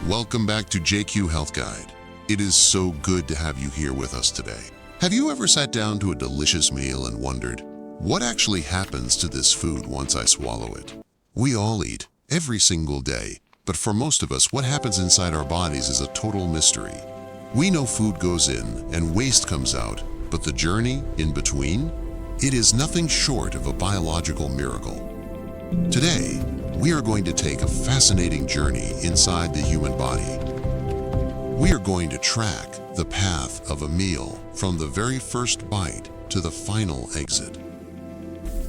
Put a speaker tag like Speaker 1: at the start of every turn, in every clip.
Speaker 1: Welcome back to JQ Health Guide. It is so good to have you here with us today. Have you ever sat down to a delicious meal and wondered, what actually happens to this food once I swallow it? We all eat, every single day, but for most of us, what happens inside our bodies is a total mystery. We know food goes in and waste comes out, but the journey in between? It is nothing short of a biological miracle. Today, we are going to take a fascinating journey inside the human body. We are going to track the path of a meal from the very first bite to the final exit.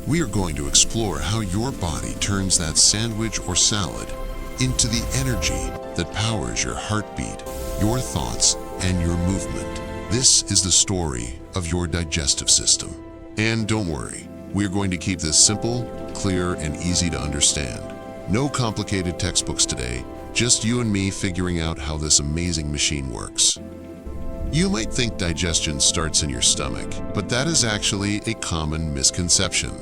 Speaker 1: We are going to explore how your body turns that sandwich or salad into the energy that powers your heartbeat, your thoughts, and your movement. This is the story of your digestive system. And don't worry, we are going to keep this simple, clear, and easy to understand. No complicated textbooks today, just you and me figuring out how this amazing machine works. You might think digestion starts in your stomach, but that is actually a common misconception.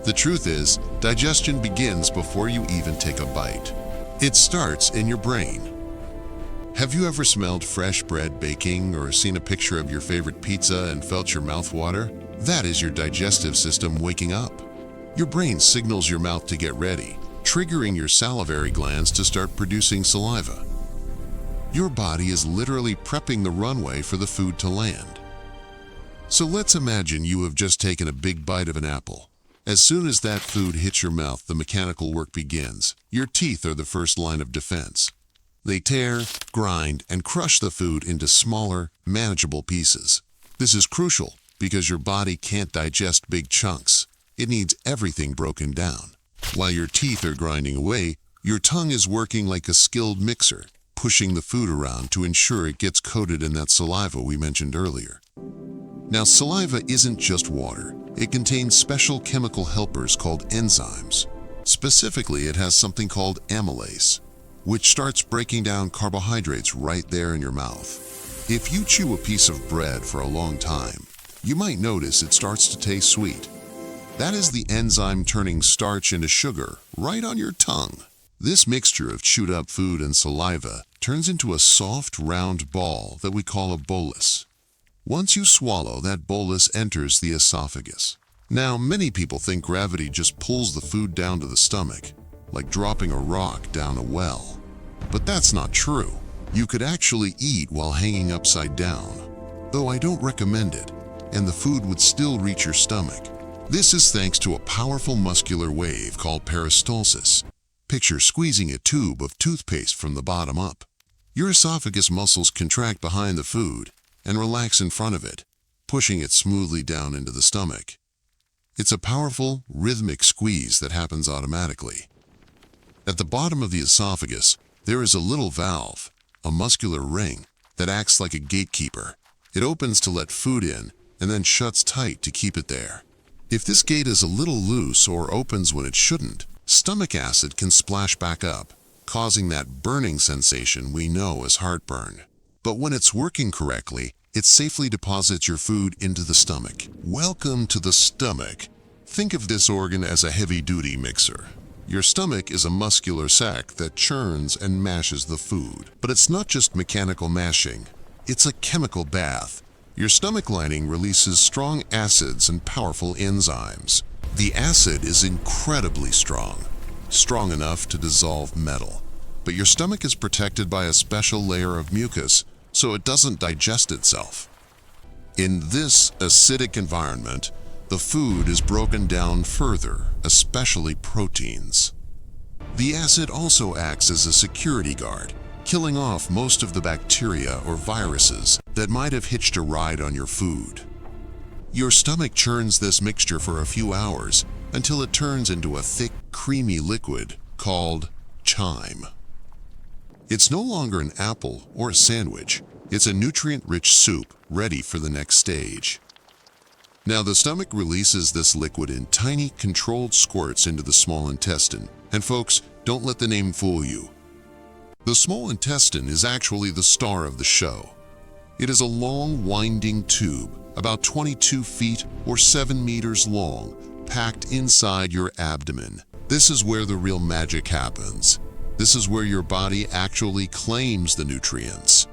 Speaker 1: The truth is, digestion begins before you even take a bite. It starts in your brain. Have you ever smelled fresh bread baking or seen a picture of your favorite pizza and felt your mouth water? That is your digestive system waking up. Your brain signals your mouth to get ready, triggering your salivary glands to start producing saliva. Your body is literally prepping the runway for the food to land. So let's imagine you have just taken a big bite of an apple. As soon as that food hits your mouth, the mechanical work begins. Your teeth are the first line of defense. They tear, grind, and crush the food into smaller, manageable pieces. This is crucial because your body can't digest big chunks. It needs everything broken down. While your teeth are grinding away, your tongue is working like a skilled mixer, pushing the food around to ensure it gets coated in that saliva we mentioned earlier. Now, saliva isn't just water. It contains special chemical helpers called enzymes. Specifically, it has something called amylase, which starts breaking down carbohydrates right there in your mouth. If you chew a piece of bread for a long time, you might notice it starts to taste sweet. That is the enzyme turning starch into sugar right on your tongue. This mixture of chewed up food and saliva turns into a soft, round ball that we call a bolus. Once you swallow, that bolus enters the esophagus. Now, many people think gravity just pulls the food down to the stomach, like dropping a rock down a well. But that's not true. You could actually eat while hanging upside down, though I don't recommend it, and the food would still reach your stomach. This is thanks to a powerful muscular wave called peristalsis. Picture squeezing a tube of toothpaste from the bottom up. Your esophagus muscles contract behind the food and relax in front of it, pushing it smoothly down into the stomach. It's a powerful, rhythmic squeeze that happens automatically. At the bottom of the esophagus, there is a little valve, a muscular ring, that acts like a gatekeeper. It opens to let food in and then shuts tight to keep it there. If this gate is a little loose or opens when it shouldn't, stomach acid can splash back up, causing that burning sensation we know as heartburn. But when it's working correctly, it safely deposits your food into the stomach. Welcome to the stomach. Think of this organ as a heavy-duty mixer. Your stomach is a muscular sac that churns and mashes the food. But it's not just mechanical mashing. It's a chemical bath. Your stomach lining releases strong acids and powerful enzymes. The acid is incredibly strong enough to dissolve metal. But your stomach is protected by a special layer of mucus, so it doesn't digest itself. In this acidic environment, the food is broken down further, especially proteins. The acid also acts as a security guard, killing off most of the bacteria or viruses that might have hitched a ride on your food. Your stomach churns this mixture for a few hours until it turns into a thick, creamy liquid called chyme. It's no longer an apple or a sandwich. It's a nutrient-rich soup ready for the next stage. Now, the stomach releases this liquid in tiny, controlled squirts into the small intestine. And folks, don't let the name fool you. The small intestine is actually the star of the show. It is a long, winding tube, about 22 feet or 7 meters long, packed inside your abdomen. This is where the real magic happens. This is where your body actually claims the nutrients.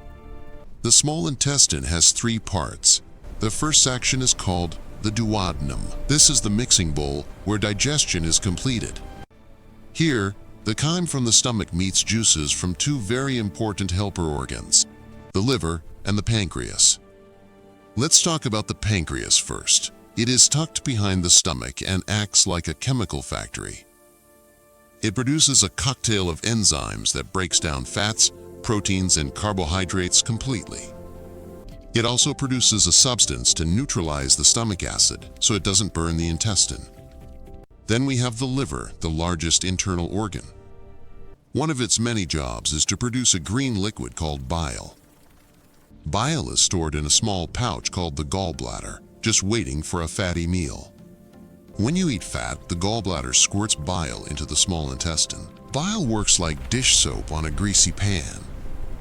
Speaker 1: The small intestine has 3 parts. The first section is called the duodenum. This is the mixing bowl where digestion is completed. Here, the chyme from the stomach meets juices from 2 very important helper organs, the liver and the pancreas. Let's talk about the pancreas first. It is tucked behind the stomach and acts like a chemical factory. It produces a cocktail of enzymes that breaks down fats, proteins, and carbohydrates completely. It also produces a substance to neutralize the stomach acid so it doesn't burn the intestine. Then we have the liver, the largest internal organ. One of its many jobs is to produce a green liquid called bile. Bile is stored in a small pouch called the gallbladder, just waiting for a fatty meal. When you eat fat, the gallbladder squirts bile into the small intestine. Bile works like dish soap on a greasy pan.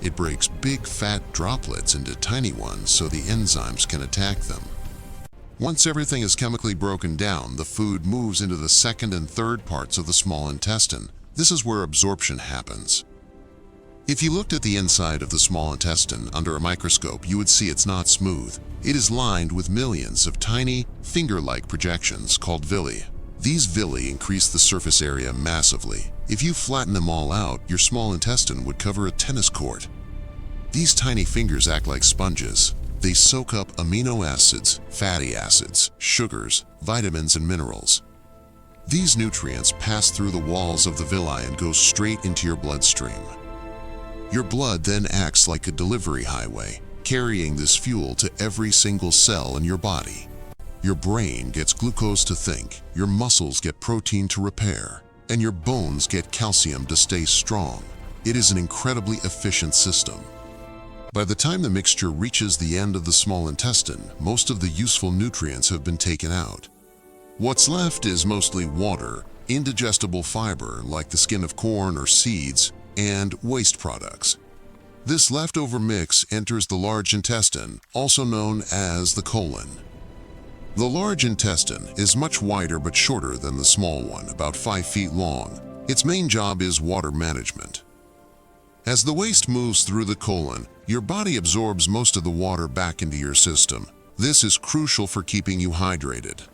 Speaker 1: It breaks big fat droplets into tiny ones so the enzymes can attack them. Once everything is chemically broken down, the food moves into the second and third parts of the small intestine. This is where absorption happens. If you looked at the inside of the small intestine under a microscope, you would see it's not smooth. It is lined with millions of tiny, finger-like projections called villi. These villi increase the surface area massively. If you flatten them all out, your small intestine would cover a tennis court. These tiny fingers act like sponges. They soak up amino acids, fatty acids, sugars, vitamins, and minerals. These nutrients pass through the walls of the villi and go straight into your bloodstream. Your blood then acts like a delivery highway, carrying this fuel to every single cell in your body. Your brain gets glucose to think, your muscles get protein to repair, and your bones get calcium to stay strong. It is an incredibly efficient system. By the time the mixture reaches the end of the small intestine, most of the useful nutrients have been taken out. What's left is mostly water, indigestible fiber like the skin of corn or seeds, and waste products. This leftover mix enters the large intestine, also known as the colon. The large intestine is much wider but shorter than the small one, about 5 feet long. Its main job is water management. As the waste moves through the colon, your body absorbs most of the water back into your system. This is crucial for keeping you hydrated.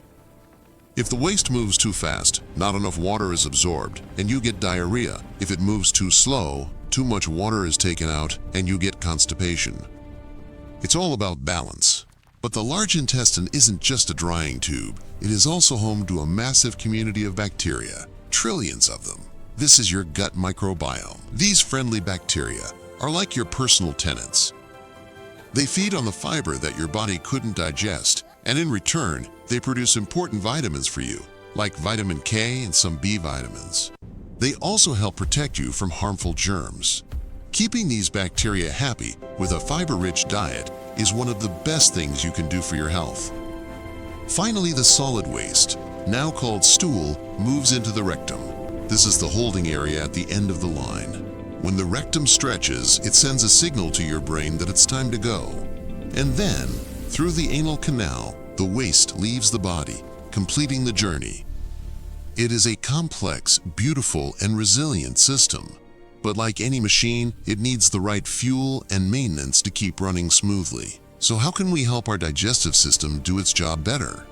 Speaker 1: If the waste moves too fast, not enough water is absorbed, and you get diarrhea. If it moves too slow, too much water is taken out, and you get constipation. It's all about balance. But the large intestine isn't just a drying tube. It is also home to a massive community of bacteria, trillions of them. This is your gut microbiome. These friendly bacteria are like your personal tenants. They feed on the fiber that your body couldn't digest, and in return, they produce important vitamins for you, like vitamin K and some B vitamins. They also help protect you from harmful germs. Keeping these bacteria happy with a fiber-rich diet is one of the best things you can do for your health. Finally, the solid waste, now called stool, moves into the rectum. This is the holding area at the end of the line. When the rectum stretches, it sends a signal to your brain that it's time to go. And then, through the anal canal, the waste leaves the body, completing the journey. It is a complex, beautiful, and resilient system. But like any machine, it needs the right fuel and maintenance to keep running smoothly. So how can we help our digestive system do its job better?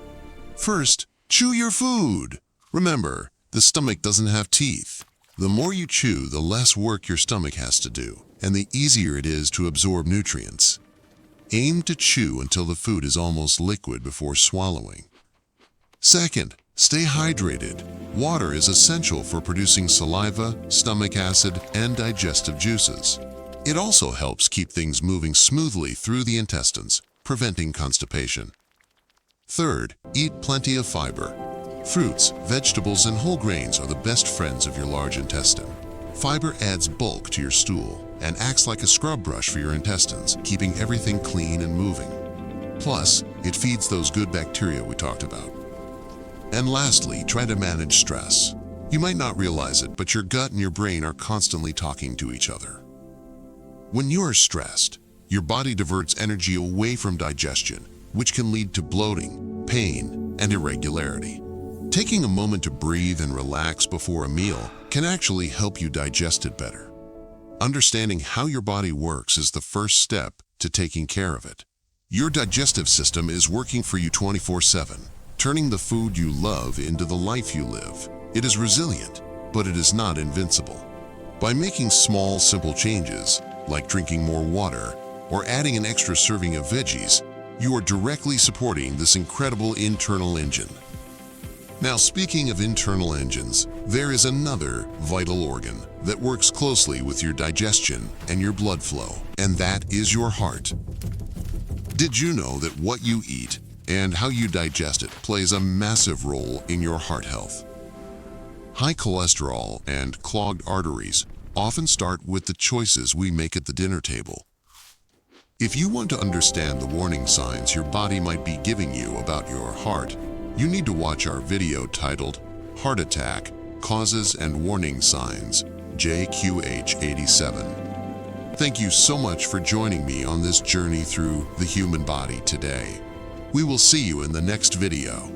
Speaker 1: First, chew your food. Remember, the stomach doesn't have teeth. The more you chew, the less work your stomach has to do, and the easier it is to absorb nutrients. Aim to chew until the food is almost liquid before swallowing. Second, stay hydrated. Water is essential for producing saliva, stomach acid, and digestive juices. It also helps keep things moving smoothly through the intestines, preventing constipation. Third, eat plenty of fiber. Fruits, vegetables, and whole grains are the best friends of your large intestine. Fiber adds bulk to your stool and acts like a scrub brush for your intestines, keeping everything clean and moving. Plus, it feeds those good bacteria we talked about. And lastly, try to manage stress. You might not realize it, but your gut and your brain are constantly talking to each other. When you are stressed, your body diverts energy away from digestion, which can lead to bloating, pain, and irregularity. Taking a moment to breathe and relax before a meal can actually help you digest it better. Understanding how your body works is the first step to taking care of it. Your digestive system is working for you 24/7, turning the food you love into the life you live. It is resilient, but it is not invincible. By making small, simple changes, like drinking more water or adding an extra serving of veggies, you are directly supporting this incredible internal engine. Now, speaking of internal engines, there is another vital organ that works closely with your digestion and your blood flow, and that is your heart. Did you know that what you eat and how you digest it plays a massive role in your heart health? High cholesterol and clogged arteries often start with the choices we make at the dinner table. If you want to understand the warning signs your body might be giving you about your heart, you need to watch our video titled Heart Attack, Causes and Warning Signs, JQH 87. Thank you so much for joining me on this journey through the human body today. We will see you in the next video.